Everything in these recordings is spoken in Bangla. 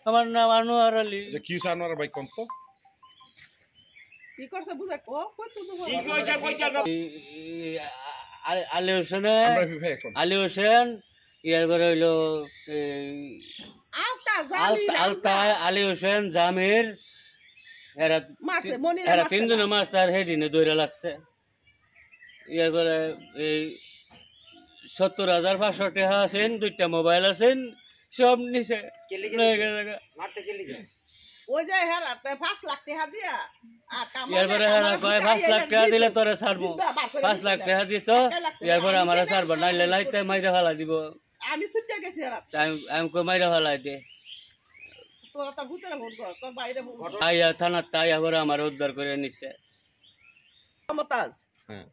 আমার নাম আনোয়ার আলী। কি আনোয়ার ভাই কোন তো কি করছে বুঝা কো আলী হোসেন আলী হোসেন ইয়ারপরে হইলো আলতা আলী হোসেন জামির এরা তিনজনে মাছ তার হেডিনে দৌড়ে লাগছে। ইয়ারপরে এই 70,500 টাকা আছেন, 2টা মোবাইল আছেন, সব নিচে এরপরে 5 লাখ টাকা দিলে তোরা ছাড়বো, 5 লাখ টাকা দিত এরপরে আমার ছাড়বো, নাইলে লাইতে মাইরে ফেলা দিব। আমি ছুটে গেছি আমি মাইরে ফেলাই দে আইয়া থানার তাই আবার আমার উদ্ধার করে নিচ্ছে।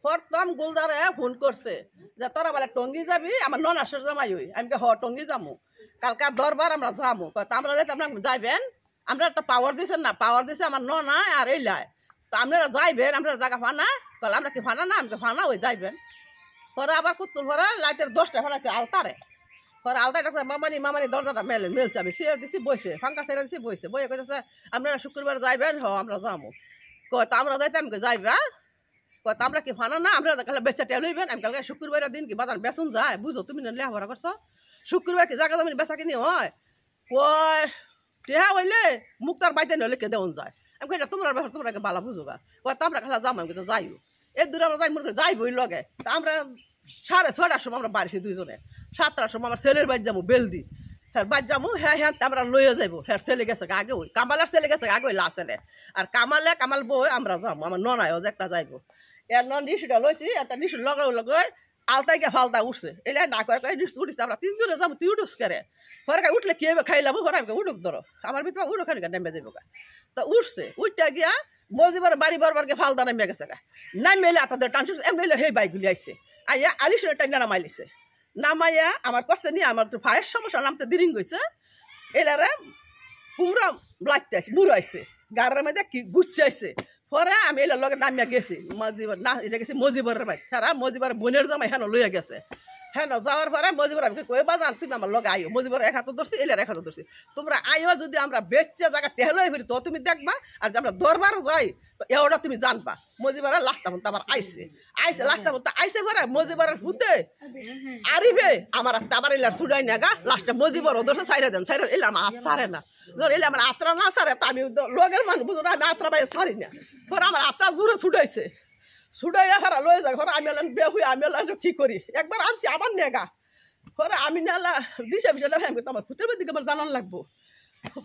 প্রথম গুলজারে ফোন করছে যে তোরা বলে টঙ্গি যাবি, আমার নন আসর জামাই হই। আমি টঙ্গি যাবো, কালকা দরবার আমরা যাবো। আমরা যাইতে আপনার যাইবেন, আমরা একটা পাওয়ার দিয়েছেন না, পাওয়ার দিয়েছে আমার ননা আর এই লাই। তো আপনারা যাইবেন, আমরা জায়গা ফানা কল, আমরা কি ফানা না, আমাকে ফানা ওই যাইবেন। পরে আবার কুত্তুর ভরা লাইটের 10টা ফেলাইছে আলতারে। পরে আলতায় ডাকছে মামানি দরজাটা মেলছে। আমি সিয়ার দিছি বইছে, ফাঙ্কা সেরা দিছি বইছে, বইয়ে কইছে আপনারা শুক্রবার যাইবেন। আমরা যাবো। কয় তো আমরা যাইতে আমাকে যাইবা, কয় তো আমরা কি ফানা না, আমরা কালে বেচা টেয়া লইবেন। আমি কালকে শুক্রবারের দিন কি বাজার বেচুন যায়, বুঝো তুমি লেখাপড়া করছো, শুক্রবার কি জায়গা জমিন বেচা কিনি হয়। কয় টেহা হইলে মুক্তার বাইতে নইলে কে দেওয়া যায়। আমি কই তোমরা ব্যাপার তোমরা বালা বুঝোগা। কয় তো আমরা খালা যাবো, আমি কিন্তু যাইও এর দূরে আমরা যাই মনে যাইবই লগে। তা আমরা 6:30টার সময় আমরা বাড়িছি দুইজনে, 7টার সময় আমার ছেলের বাড়ি যাবো বেলদি, হ্যাঁ বাড়ি যাবো, হ্যাঁ আমরা লইয়া যাইবো। হ্যাঁ ছেলে গেছে আগে, ওই কামালের ছেলে গেছে আগে, ওই লা ছেলে আর কামাল বই আমরা যাবো, আমার ননায় একটা যাইবো। এর নিশুটা লইছি, একটা নিশুর লগে লগে আলতাইকে ফালতা উঠছে, এলে না করে উঠিস আমরা 3 জনে যাবো, তুই উঠুস করে ঘরে উঠলে কি হবে খাইলাম, ঘরে আমাকে উঠুক ধরো, আমার ভিতরে উঠো খানি নেমে যাবো। তা উঠছে, উঠটা গিয়া মজিবার বাড়ি বারবারকে ফালতা নেমে গেছে, নামে এলে আপনাদের টানছে এমনি সেই বাইকগুলি আইসে আইয়া আলিশের টাইনা নামাইলিছে। নামাইয়া আমার কষ্ট নিয়ে আমার তো ভাইয়ের সমস্যা নামতে দিরিং গেছে, এলারে কুমড়া লাগতে আসে, বুড়ো আইসে গাড়ির মধ্যে কি গুচ্ছে আইসে। পরে আমি এলার লগে নামিয়া গেছি মজিবার না, এটা গেছি মজিবরের বাইক, তারা মজিবার বোনের জামাই হেন লইয়া গেছে। হ্যাঁ যাওয়ার পরে মজিবর আমি কই বাজান তুমি আমার লগে আইও, মজিবর 1 হাতে ধরছি, এলার 1 হাতে ধরছি, তোমরা আইও যদি আমরা বেচছে জায়গা টেহলো ফিরি তো তুমি দেখবা, আর যে আমরা দরবার যাই তো এওটা তুমি জানবা। মজিবার লাস্ট তখন আবার আইসে লাস্ট তখন আইসে পরে মজিবার হুতে আরিবে আমার আবার এলার ছুড়াই নেগা লাস্টে মজিবর ধরছে সাইরা দেন, সাইরা এলে আমার হাত ছাড়ে না, ধর এলে আমার আত্রা না ছাড়ে, তা আমি লগের মানুষ বুঝো না, আমি আত্রা বাই ছাড়ি না। পরে আমার আত্রা জোরে ছুটাইছে, ছুটাইয়া হারা লয়ে যায় ঘরে। আমি বে হয়ে আমি কি করি, একবার আনছি আবার নেগা ঘরে, আমি নালা দিশা বিষয়টা আমার খুঁতের দিকে আমার জানান লাগবো।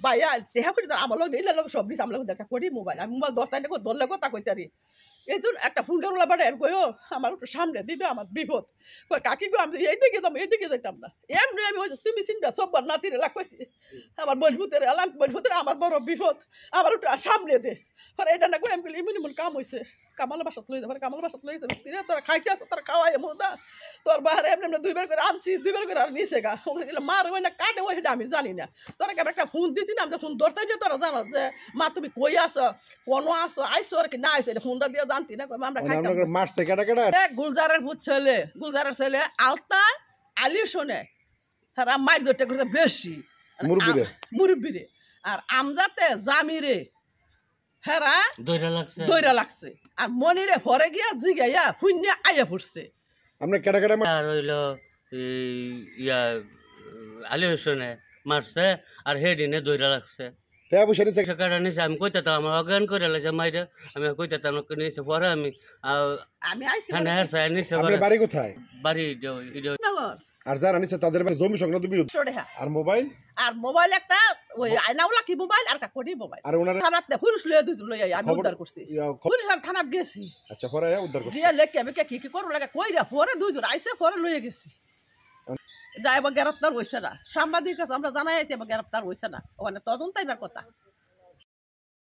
ভাইয়া দেখা করি আমার লোক নিলে লোক সব দিস আমার লোক দেখা করি মোবাইল, আমি মোবাইল 10টা দেখো ধরলে কথা কইতারি। এই জন্য একটা ফুন্ডারওয়ালা বাড়ে আমি কই আমার একটু সামনে দিবে, আমার বিপদ। কই কাকি গো আমি এইদিকে যাবো, এইদিকে যাইতাম না, এমনি আমি ওই তুমি চিন্তা সববার নাতিরে লাগাইছি, আমার মজবুতের এলাম মজবুতের আমার বড় বিপদ, আমার একটু সামনে দে। এটা না কই আমি এমন এমন কাম হয়েছে, কামালের বাসাত লই যাবে, কামালের বাসাত লই যাবে, তোরা খাইতে আসো, তোরা খাওয়াই মোদা তোর বাহারে এমনি এমনি 2বার করে আনছি, 2বার করে আর নিচে গা মার ওই না কাটে ওই সেটা আমি জানি না। তোরা কেমন একটা ফোন দিতি না, আমি ফোন ধরতে যে তোরা জানো যে মা তুমি কই আসো, কোনো আসো আইসো আর কি না আইসো, এটা ফোনটা দিয়ে জানতি না আমরা খাইতাম। গুলজারের ভূত ছেলে, গুলজারের ছেলে আলতা আলী শোনে তারা মাইর ধরতে করতে বেশি মুরব্বীরে, আর আমজাতে জামিরে হেরা দইরা লাগছে, আর মনিরে ভরে গিয়া জিগাইয়া শূন্য আইয়া পড়ছে। আমরা কেটা কেটা আর হইলো ইয়া আলী হোসেনে মারছে আর হেডিনে দইরা লাগছে। আমি কইতে আমার অজ্ঞান করে লাগছে মাইরে, আমি কইতে নিচে পরে আমি বাড়ি কোথায়, বাড়ি আর যারা নিচে তাদের জমি সংক্রান্ত বিরোধ আর মোবাইল একটা ওই আয়নাওয়ালা কি মোবাইল আর একটা কোটি মোবাইল, আর ওনার থানাত পুলিশ লই আমি উদ্ধার করছি, পুলিশ আর থানাত গেছি। আচ্ছা পরে উদ্ধার করছি দিয়া লেখকে আমি কি করব লাগে কইরা পরে 2 জন আইছে পরে লইয়া গেছি। ড্রাইভার গ্রেফতার হইছে না, সাংবাদিক কাছে আমরা জানাই আইছি গ্রেফতার হইছে না, ওখানে তদন্ত তাইবার কথা।